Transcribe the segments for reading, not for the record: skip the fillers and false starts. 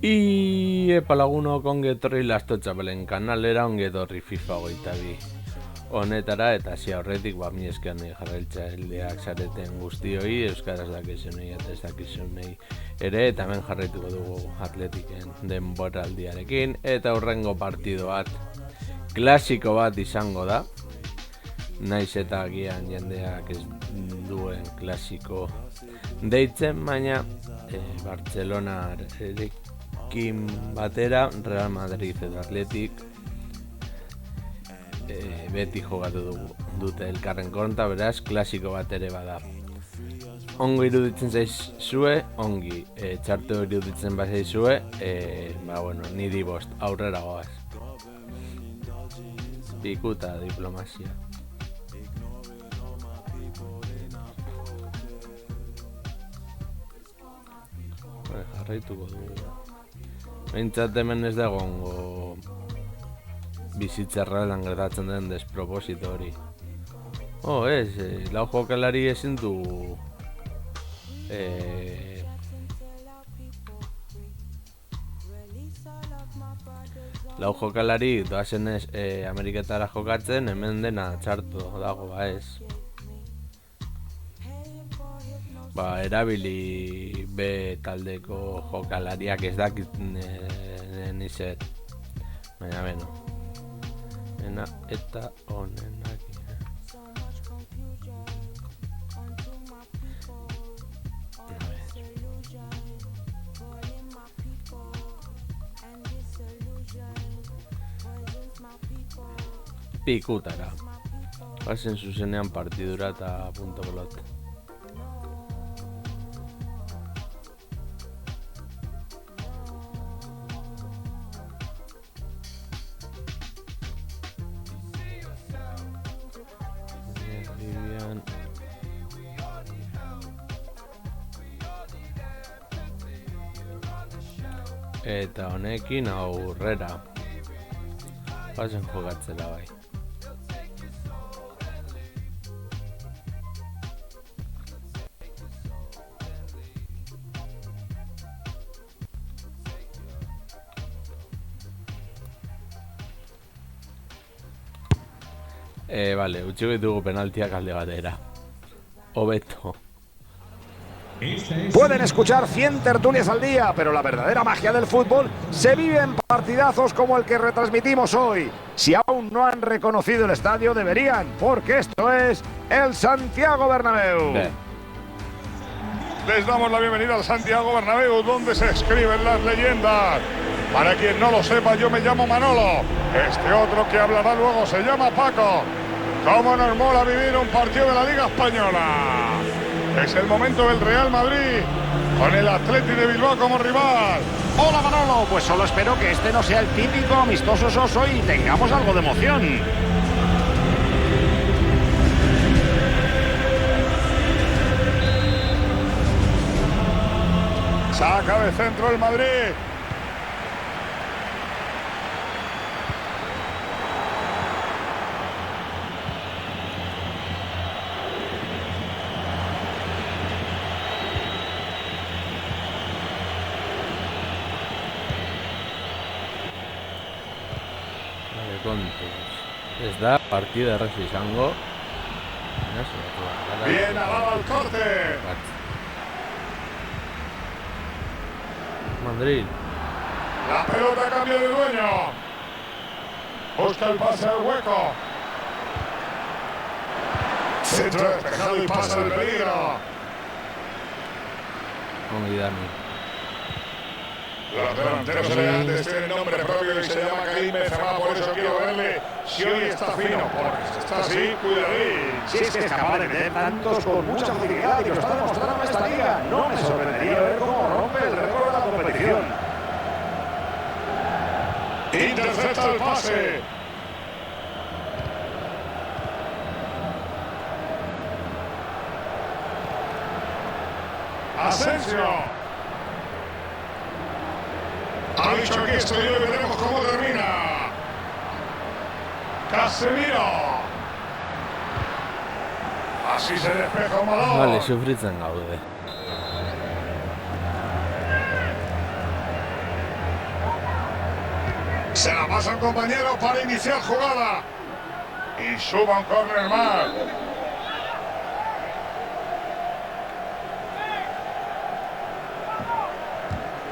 Epa lagunok ongi etorri Lasto Txapelen kanalera, ongi etorri FIFA 22 honetara, eta hasi aurretik mi eskean jarrailtzaileak zareten guztioi, euskaraz dakizunei eta ez dakizunei ere, eta hemen jarraituko dugu Atletiken denboraldiarekin, eta hurrengo partido bat, klasiko bat izango da, naiz eta agian jendeak ez duen klasiko deitzen, baina Barcelona Kim batera, Real Madrid eta Atletik beti jogatu dute elkarren kontra, beraz, klasiko bat ere bada. Ongo iruditzen zaizue, ongi, txarto iruditzen bazaizue, niri bost, aurrera goaz. Pikuta diplomazia. Jarraituko dugu. Behintzat hemen ez da egongo bizitzarra lan gertatzen den desproposito hori. Lau jokalari ezin du lau jokalari doazen Ameriketara jokatzen, hemen dena txarto dago, erabili B taldeko jokalariak ez dakit nizet. Baina beno. Eta honenak. Pikutara. Bazen zuzenean partidura eta punto pelota. Eta honekin aurrera bazen jokatzela bai. Utxiko ditugu penaltiak alde batera. Hobeto. Pueden escuchar 100 tertulias al día, pero la verdadera magia del fútbol se vive en partidazos como el que retransmitimos hoy. Si aún no han reconocido el estadio, deberían, porque esto es el Santiago Bernabéu. Les damos la bienvenida al Santiago Bernabéu, donde se escriben las leyendas. Para quien no lo sepa, yo me llamo Manolo. Este otro que hablará luego se llama Paco. ¿Cómo nos mola vivir un partido de la Liga Española? Es el momento del Real Madrid, con el Athletic de Bilbao como rival. Hola Manolo, pues solo espero que este no sea el típico amistoso soso y tengamos algo de emoción. Saca de centro el Madrid. Ez da partida erraz izango. Bien alaba el corte. Madrid. La pelota cambia de dueño. Busca el pase al hueco. Centro despejado y pasa el peligro. Los delanteros elegantes tienen nombre propio y se llama Karim Benzema, por eso quiero verle si hoy está fino, porque si está así, cuidadín. Si es que es capaz de meter tantos con mucha facilidad y lo está demostrando en esta liga, no me sorprendería ver cómo rompe el récord de la competición. Intercepta el pase. Asensio. Ha dicho que esto y hoy veremos cómo termina. Casemiro. Así se despeja un balón. Sufritzen gaude. Se la pasa un compañero para iniciar jugada. Y suba un córner más.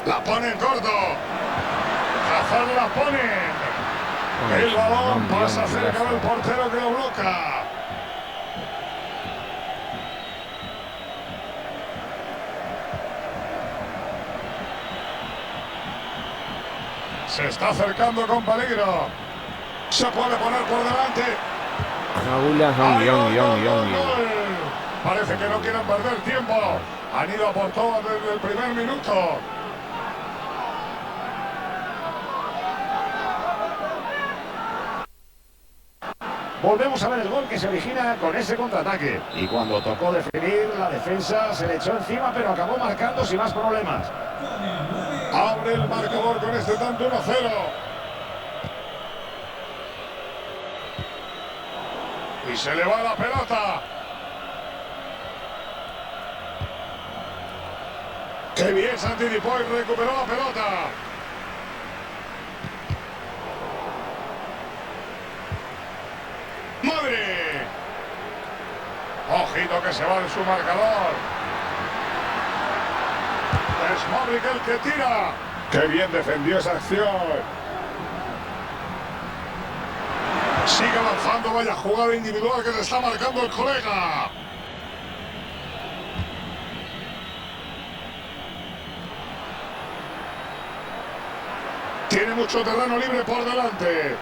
La pone en corto. Hazard la pone. El balón pasa cerca del portero que lo bloca. Se está acercando con peligro. Se puede poner por delante. No, Williams, Yongi. Parece que no quieren perder tiempo. Han ido a por todo desde el primer minuto. Volvemos a ver el gol que se origina con ese contraataque. Y cuando tocó definir, la defensa se le echó encima, pero acabó marcando sin más problemas. Abre el marcador con este tanto 1-0. Y se le va la pelota. ¡Qué bien se anticipó y recuperó la pelota! ¡Madre! Ojito que se va en su marcador. Es Modric el que tira. ¡Qué bien defendió esa acción! Sigue avanzando, vaya jugada individual que le está marcando el colega. Tiene mucho terreno libre por delante.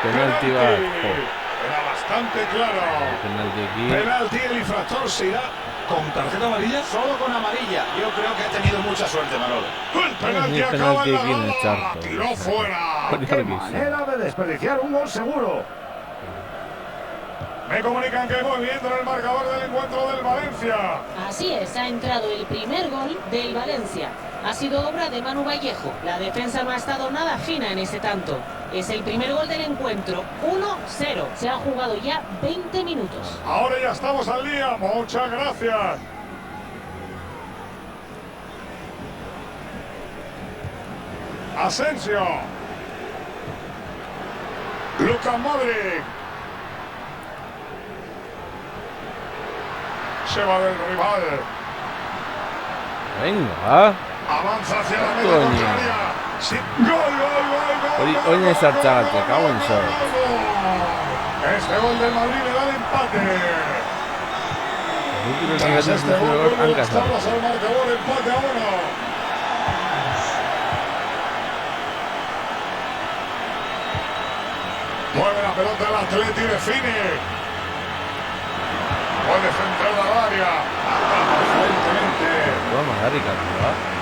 Penalti va. Era bastante claro. Penalti aquí. Penalti, el infractor se irá con tarjeta amarilla. Solo con amarilla. Yo creo que ha tenido mucha suerte, Manolo. El penalti Ni acaba penalti en aquí en el la charco. grada. Tiró fuera. ¡Qué manera de desperdiciar un gol seguro! Me comunican que hay movimiento en el marcador del encuentro del Valencia. Así es, ha entrado el primer gol del Valencia. Ha sido obra de Manu Vallejo. La defensa no ha estado nada fina en ese tanto. Es el primer gol del encuentro, 1-0. Se ha jugado ya 20 minutos. Ahora ya estamos al día. Muchas gracias. Asensio. Luka Modric. Se va del rival. Venga. Avanza hacia la meta Coño. contraria. Sí. Gol. Hoy es Archaga, te cago en sol. Este gol del Madrid le da el empate. Los últimos Tras minutos este de gol, juego han vuelve casado. Carlos al marcador, empate a 1. Mueve la pelota el Atleti, define. Puede centrar al área. Anda excelentemente. Vamos a dar Ricardo.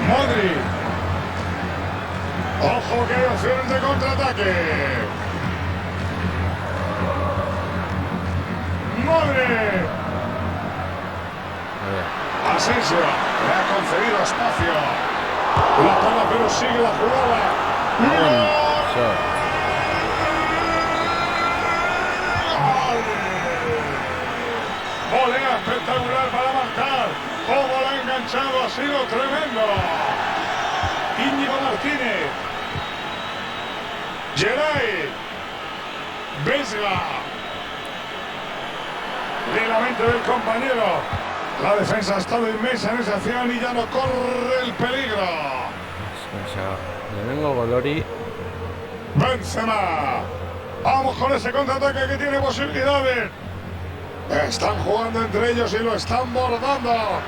Modric. Ojo que hay opciones de contraataque. Modric. Asensio le ha concedido espacio. La toma pero sigue la jugada. Volea espectacular para marcar. Cómo lo ha enganchado, ha sido tremendo. Íñigo Martínez. Geray. Vesga. De la mente del compañero. La defensa ha estado inmensa en esa acción y ya no corre el peligro. Le vengo Golori. Benzema. Vamos con ese contraataque que tiene posibilidades. Están jugando entre ellos y lo están bordando.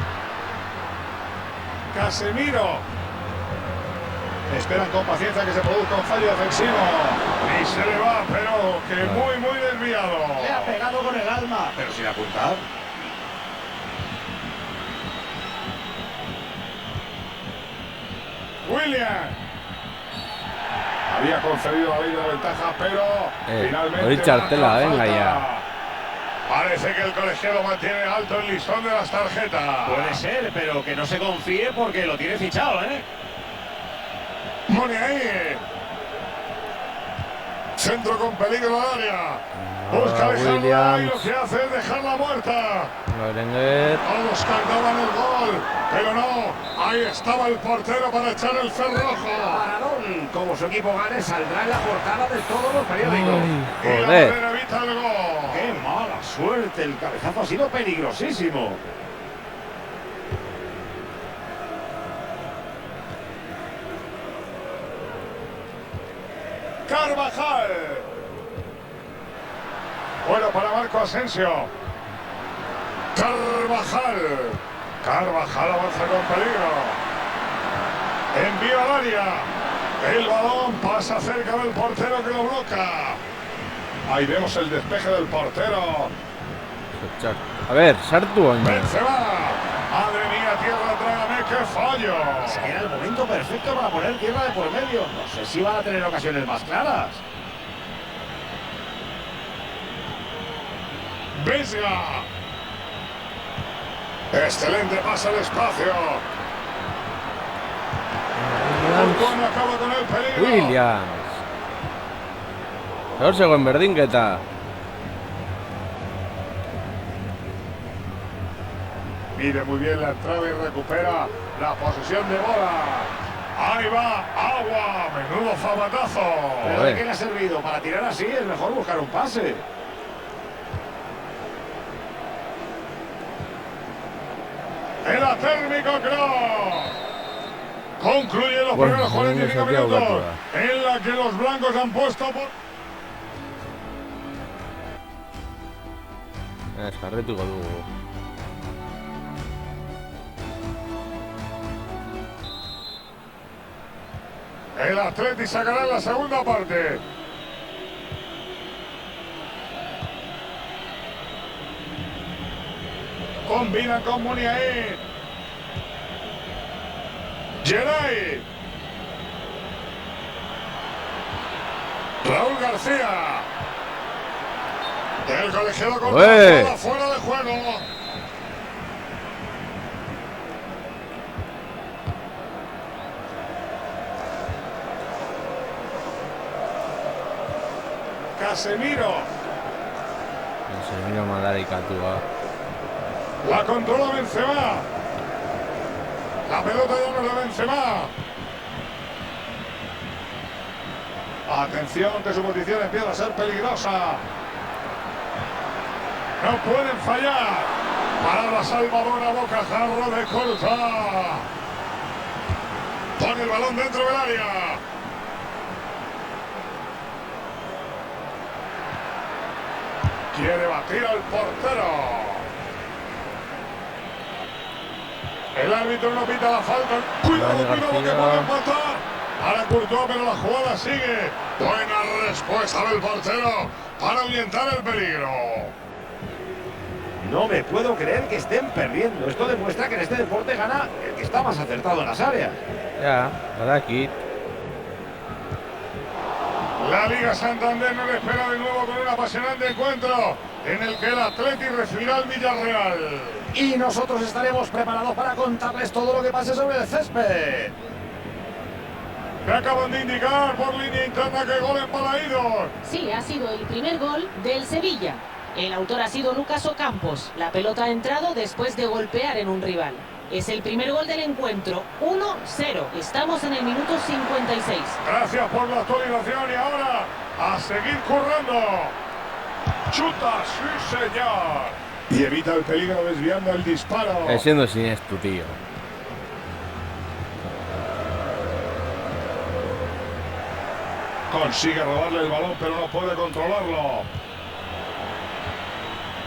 Casemiro. Esperan con paciencia que se produzca un fallo defensivo. Y se le va, pero que muy desviado. Le ha pegado con el alma, pero sin apuntar. William. Había concedido la ley de la ventaja, pero finalmente... Richard Tela, venga ya. Parece que el colegiado mantiene alto el listón de las tarjetas. Puede ser, pero que no se confíe porque lo tiene fichado, ¿eh? Mone ahí. Centro con peligro al área. Busca dejarla y lo que hace es dejarla muerta. Berenguer. Todos cantaban el gol, pero no. Ahí estaba el portero para echar el cerrojo. Maradón, como su equipo gane, saldrá en la portada de todos los periódicos. Y la Joder. Madrid evita el gol. ¡Qué mala suerte! El cabezazo ha sido peligrosísimo. Carvajal. Bueno para Marco Asensio. Carvajal. Carvajal avanza con peligro. Envía al área. El balón pasa cerca del portero que lo bloca. Ahí vemos el despeje del portero. A ver, Sartu. Benzema. Madre mía, tierra, trágame, qué fallo. Era el momento perfecto para poner tierra de por medio. No sé si van a tener ocasiones más claras. Vesga. Excelente pase al espacio. Courtois no acaba con el peligro. Williams. Segon berdinketa. Mide muy bien la entrada y recupera la posesión de bola. Ahí va, agua, menudo zapatazo. ¿Pero de qué le ha servido? Para tirar así es mejor buscar un pase. El atérmico Kroos. Concluye los primeros 45 minutos en la que los blancos han puesto por... Eskarretuko dugu. El Atleti sacará en la segunda parte. Combinan con Muniain. Geray. Raúl García. El colegiado con la fuera de juego. Casemiro. Casemiro madarikatua. La controla Benzema. La pelota ya no es de Benzema. Atención que su posición empieza a ser peligrosa. No pueden fallar. Para la salvadora bocajarro de Courtois. Pone el balón dentro del área. Quiere batir al portero. El árbitro no pita la falta. Cuidado que puede empatar. Para Courtois, pero la jugada sigue. Buena respuesta del portero para ahuyentar el peligro. No me puedo creer que estén perdiendo. Esto demuestra que en este deporte gana el que está más acertado en las áreas. Ya, badakit. La Liga Santander no le espera de nuevo con un apasionante encuentro en el que el Atleti recibirá al Villarreal. Y nosotros estaremos preparados para contarles todo lo que pase sobre el césped. Me acaban de indicar por línea interna que gol en Balaídos. Sí, ha sido el primer gol del Sevilla. El autor ha sido Lucas Ocampos. La pelota ha entrado después de golpear en un rival. Es el primer gol del encuentro, 1-0. Estamos en el minuto 56. Gracias por la actualización y ahora a seguir currando. Chuta, sí señor. Y evita el peligro desviando el disparo. Siendo siniestro, tío. Consigue robarle el balón pero no puede controlarlo.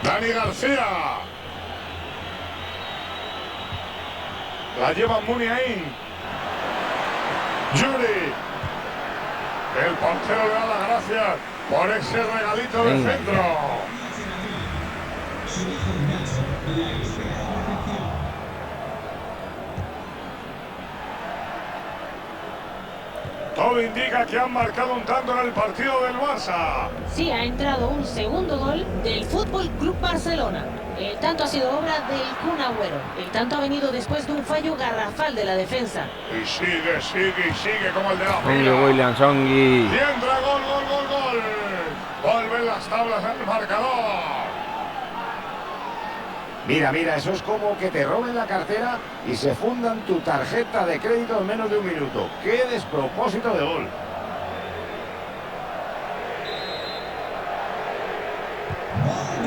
Dani García. La lleva Muniain. Yuri. El portero le da las gracias por ese regalito del centro. Todo indica que han marcado un tanto en el partido del Barça. Sí, ha entrado un segundo gol del Fútbol Club Barcelona. El tanto ha sido obra del Kun Agüero. El tanto ha venido después de un fallo garrafal de la defensa. Y sigue como el de la Ongi fila. Williams, Ongi. Y entra gol. Vuelven las tablas del marcador. Mira, eso es como que te roben la cartera y se fundan tu tarjeta de crédito en menos de un minuto. ¡Qué despropósito de gol!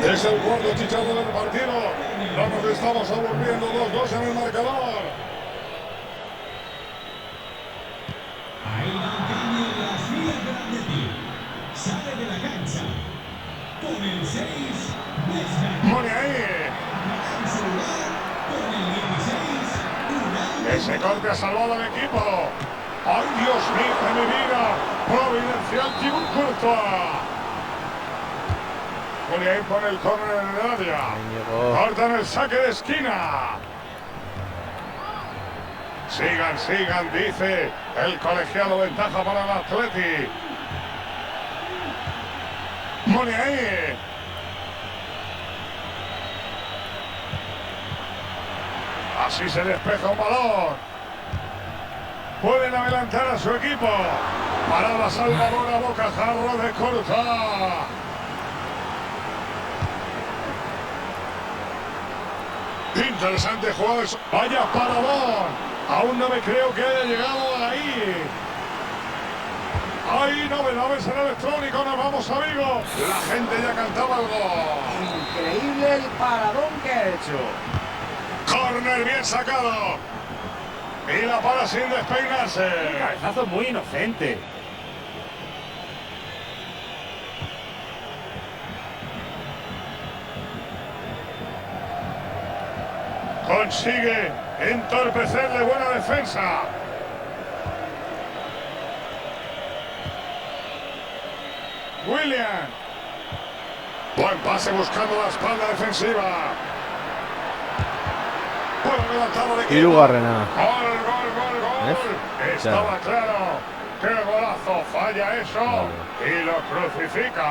Es el cuarto chicharro del partido. No nos estamos aburriendo, 2-2 en el marcador. Ahí va el cambio de las filas del Atleti. Sale de la cancha con el 6, Vesga. Moniaí. En su lugar, con el 16, Ese corte ha salvado al equipo. ¡Ay, Dios mío de mi vida! Providencial Thibaut Courtois. Moniaí pone el córner en el área. Cortan el saque de esquina. Sigan, dice el colegiado, ventaja para el Atleti. Moniaí. Así se despeja un balón. Pueden adelantar a su equipo. Para la salvadora bocajarro de Courtois. Interesante jugada. Vaya paradón. Aún no me creo que haya llegado ahí. Ahí novedades en electrónico. Nos vamos a Vigo. La gente ya cantaba el gol. Increíble el paradón que ha hecho. Corner bien sacado. Y la para sin despeinarse. Un cabezazo muy inocente. Consigue entorpecerle, buena defensa. William. Buen pase buscando la espalda defensiva. Buen levantado de equipo. Hirugarrena. Gol. Estaba claro. ¡Qué golazo! Falla eso y lo crucifica.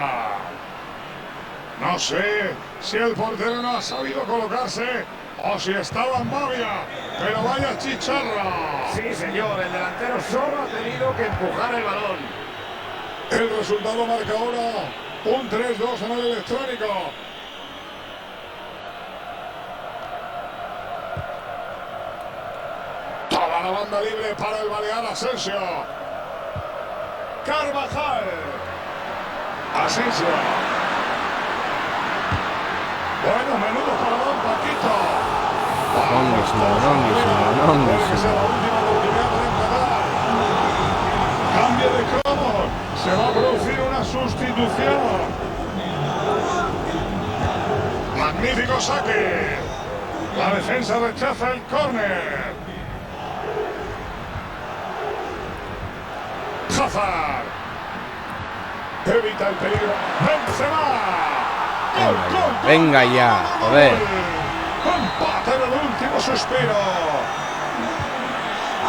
No sé si el portero no ha sabido colocarse o si estaba en Bavia, pero vaya chicharra. Sí, señor, el delantero solo ha tenido que empujar el balón. El resultado marca ahora un 3-2 en el electrónico. Toda la banda libre para el Balear Asensio. Carvajal. Asensio. Bueno, menudo paradón, Paquito. Cambio de cromo. Se va a producir una sustitución. Magnífico saque. La defensa rechaza el córner. Hazard. Evita el peligro. Benzema. Venga ya, joder. Empate en el último suspiro.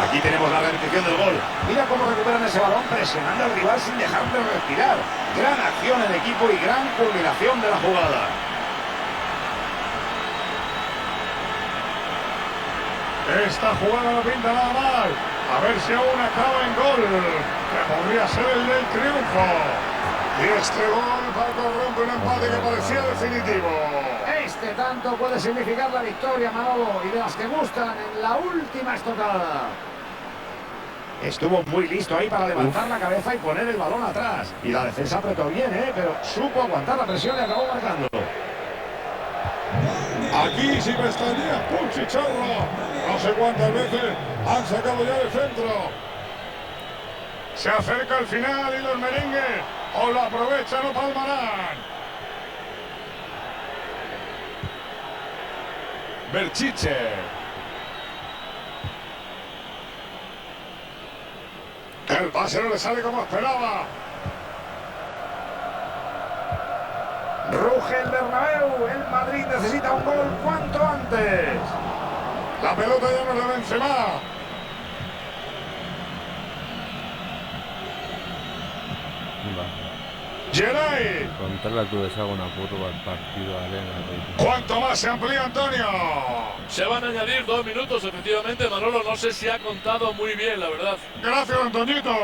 Aquí tenemos la repetición del gol. Mira cómo recuperan ese balón presionando al rival sin dejarle respirar. Gran acción en equipo y gran culminación de la jugada. Esta jugada no pinta nada mal. A ver si aún acaba en gol. Que podría ser el del triunfo. Y este gol, Paco, rompe un empate que parecía definitivo. Este tanto puede significar la victoria, Manolo, y de las que gustan en la última estocada. Estuvo muy listo ahí para levantar la cabeza y poner el balón atrás. Y la defensa apretó bien, pero supo aguantar la presión y acabó marcando. Aquí si pestañeas, ¡pum, chicharro! No sé cuántas veces han sacado ya de centro. Se acerca el final y los merengues o lo aprovechan o palmarán. Berchiche. El pase no le sale como esperaba. Ruge el Bernabéu, el Madrid necesita un gol cuanto antes. La pelota ya no es de Benzema. Geray. Contarla tú les hago una curva al partido arena. ¿Cuánto más se amplía, Antonio? Se van a añadir 2 minutos, efectivamente. Manolo no sé si ha contado muy bien, la verdad. Gracias, Antoñito.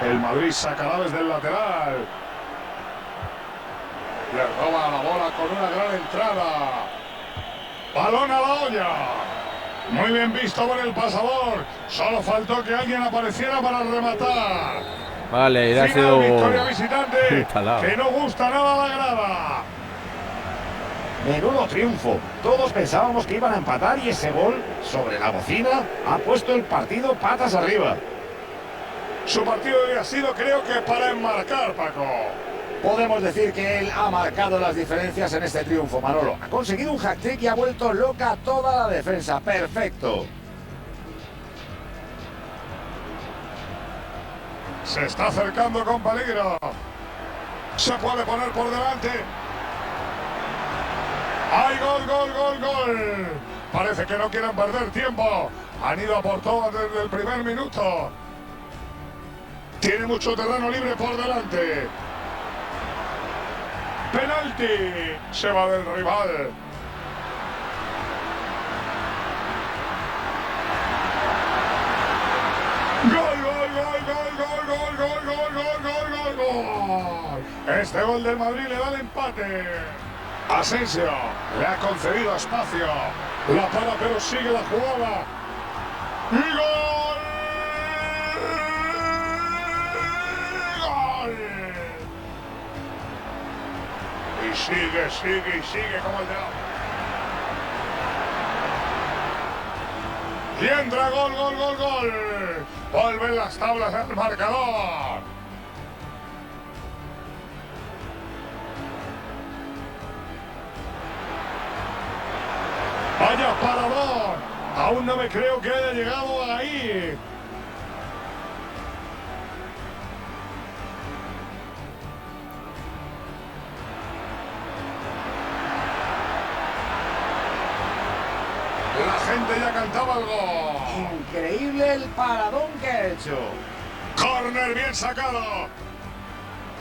El Madrid sacará desde el lateral. Le roba la bola con una gran entrada. Balón a la olla. Muy bien visto por el pasador. Solo faltó que alguien apareciera para rematar. Vale, ya ha Final, sido victoria visitante, instalado. que no gusta nada a la grada. Menudo triunfo. Todos pensábamos que iban a empatar y ese gol sobre la bocina ha puesto el partido patas arriba. Su partido hoy ha sido, creo que, para enmarcar, Paco. Podemos decir que él ha marcado las diferencias en este triunfo, Manolo. Ha conseguido un hat-trick y ha vuelto loca toda la defensa. Perfecto. Se está acercando con peligro. Se puede poner por delante. ¡Hay gol, gol, gol, gol! Parece que no quieren perder tiempo. Han ido a por todo desde el primer minuto. Tiene mucho terreno libre por delante. Penalti. Se va del rival. Gol, gol, gol, gol, gol, gol, gol, gol, gol, gol, gol, gol. Este gol del Madrid le da el empate. Asensio le ha concedido espacio. La para, pero sigue la jugada. ¡Y gol! ¡Gol! Y sigue, sigue y sigue como el de la... Y entra gol, gol, gol, gol. Vuelven las tablas del marcador. Vaya paradón. Aún no me creo que haya llegado ahí. La gente ya cantaba el gol. Increíble el paradón que ha hecho. Corner bien sacado.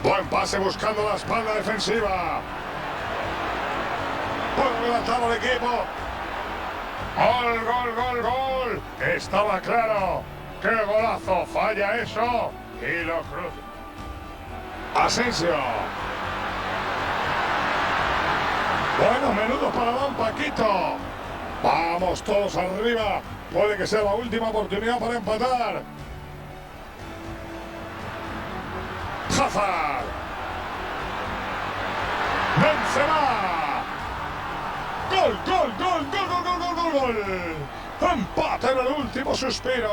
Buen pase buscando la espalda defensiva. Puede adelantar al equipo. Gol, gol, gol, gol. Estaba claro. ¡Qué golazo! Falla eso y lo cruza. Asensio. Bueno, menudo paradón, Paquito. Vamos todos arriba. Puede que sea la última oportunidad para empatar. Hazard. Benzema. Gol, gol, gol, gol, gol, gol, gol, gol, gol. Empate en el último suspiro.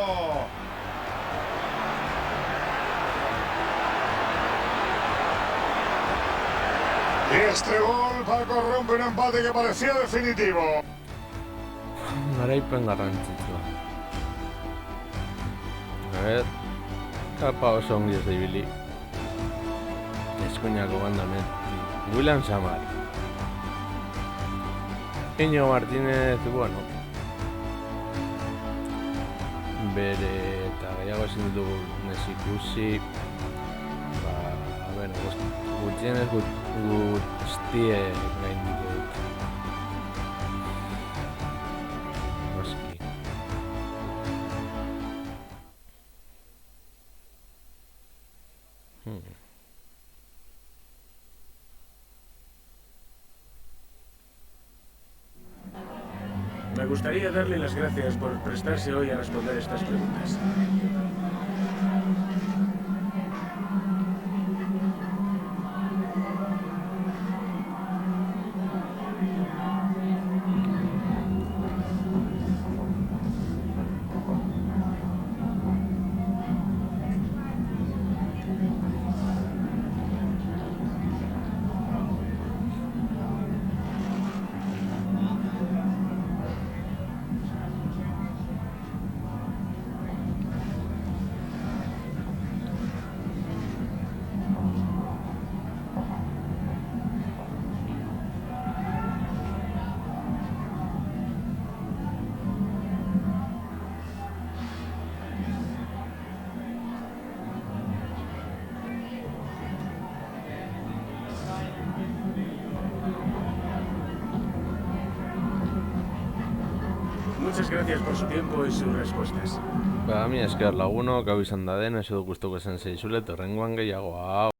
Y este gol, Paco, rompe un empate que parecía definitivo. Garaipen garrantzitsua. A ver, kapa oso ongi ez da ibili. Eskuinako bandamen. William Samar. Iñigo Martínez, bueno. Bere eta gehiago ezin dugu ikusi. Gutxienez guztie gain ditut. Noski. Me gustaría darle las gracias por prestarse hoy a responder estas preguntas. Muchas gracias por su tiempo y sus respuestas. Ba, mi esker lagunok, hau izan da den, ez dut guztuko esan zeizule, torrengoan gehiago, hau.